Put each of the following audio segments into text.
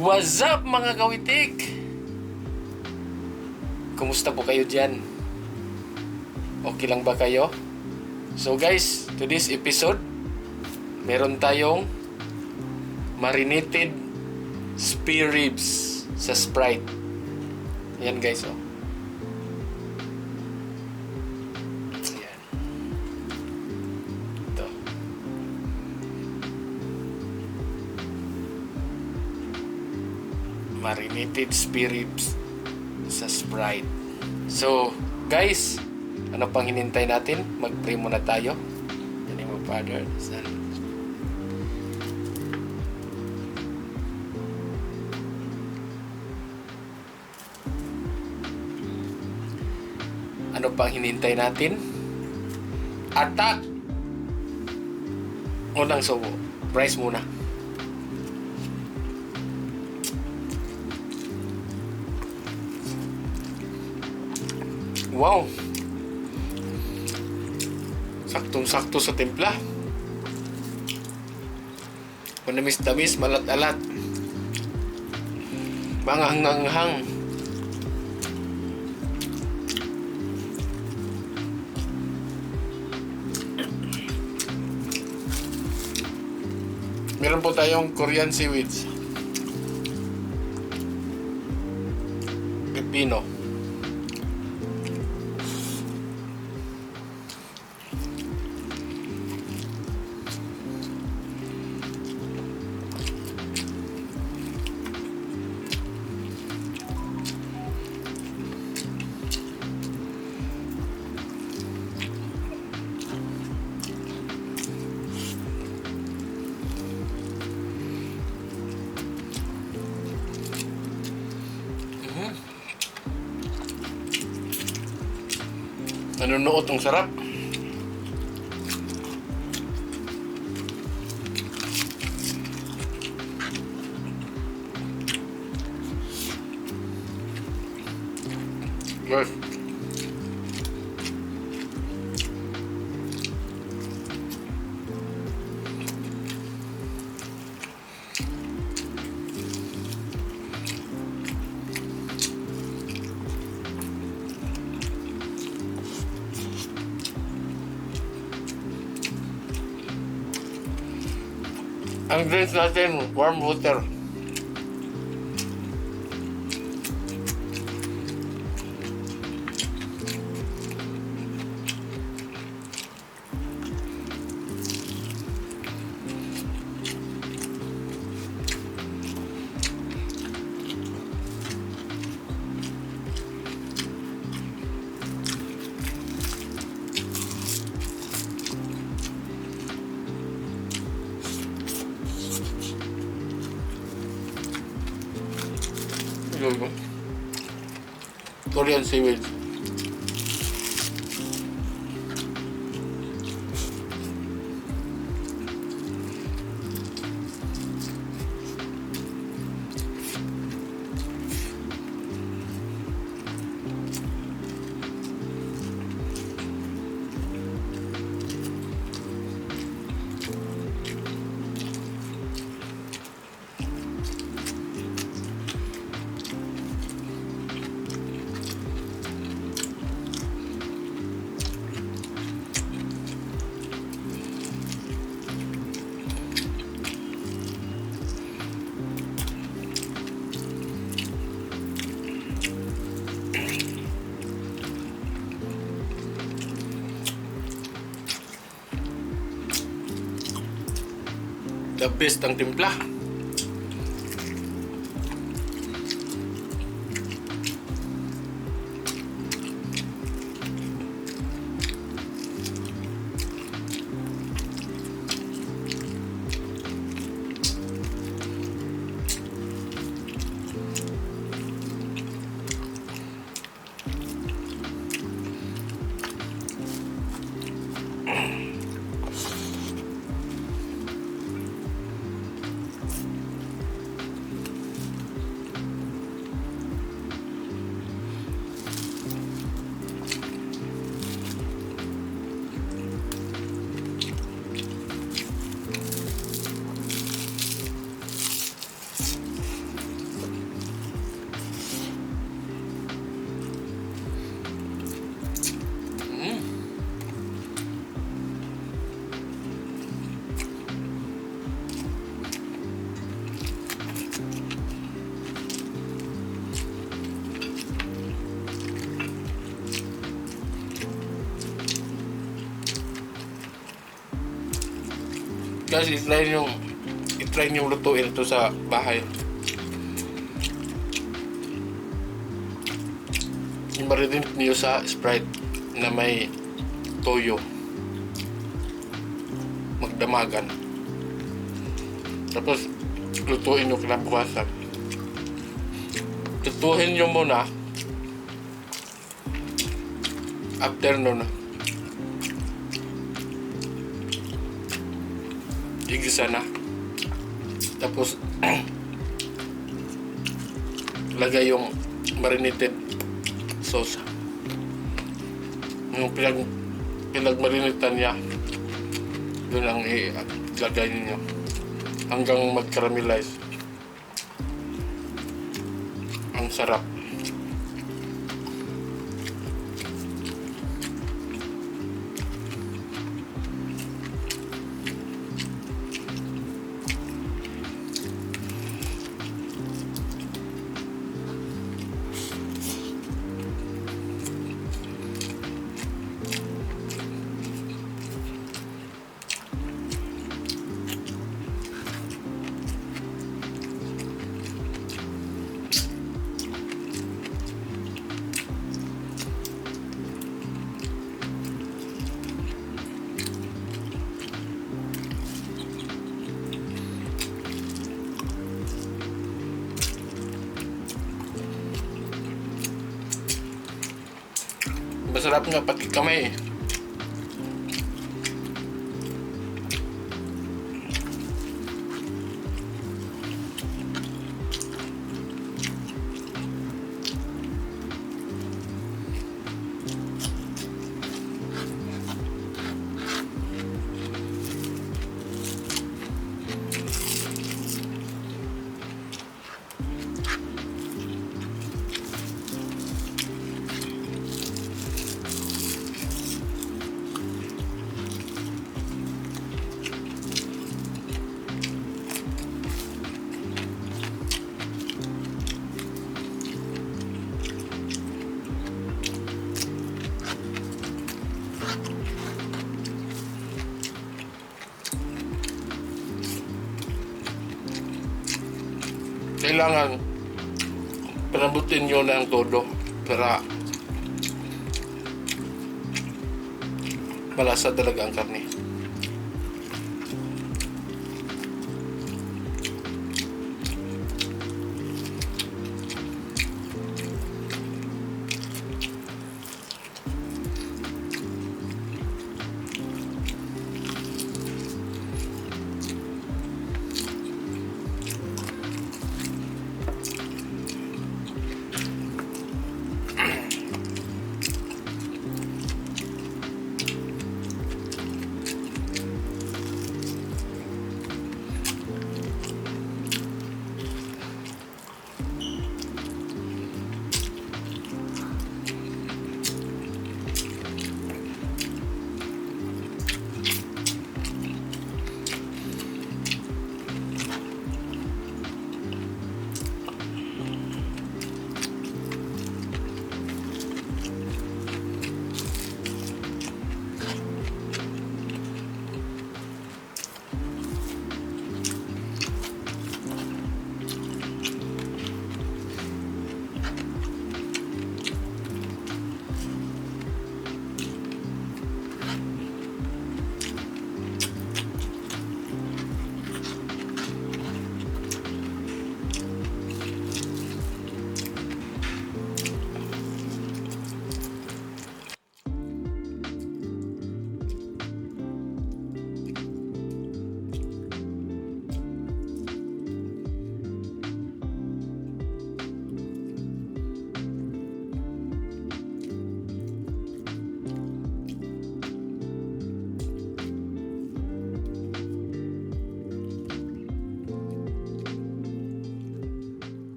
What's up mga kawitik? Kumusta po kayo dyan? Okay lang ba kayo? So guys, to this episode, meron tayong marinated spare ribs sa Sprite. Yan guys, oh. Yan. Ito. Marinated spare ribs sa Sprite. So, guys, ano pang hinintay natin? Mag-pray muna tayo. In the name of Father, Son. Ano pang hinintay natin? Attack! Unang subo. Price muna. Wow! Saktong-sakto sa timpla. Manamis-tamis, malat-alat. Manghang-hanghang. Meron po tayong Korean seaweeds. Pepino. Nanunuot ang sarap. Guys, ang drinks natin, warm water. Korean seaweed. The best ang timpla. Guys, i-try nyo lutuin ito sa bahay. I-marinate nyo sa Sprite na may toyo. Magdamagan. Tapos, lutuin nyo kinabukasan. Lutuin nyo muna. After nun, igisa na. Tapos, lagay yung marinated sauce. Yung pinagmarinitan niya, doon ang ilagay niyo hanggang mag-caramelize. Ang sarap. Masarap nga pati kamay. Kailangan panabutin nyo ng todo para malasa talaga ang karne.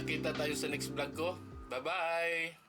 Kita tayo sa next vlog ko. Bye-bye!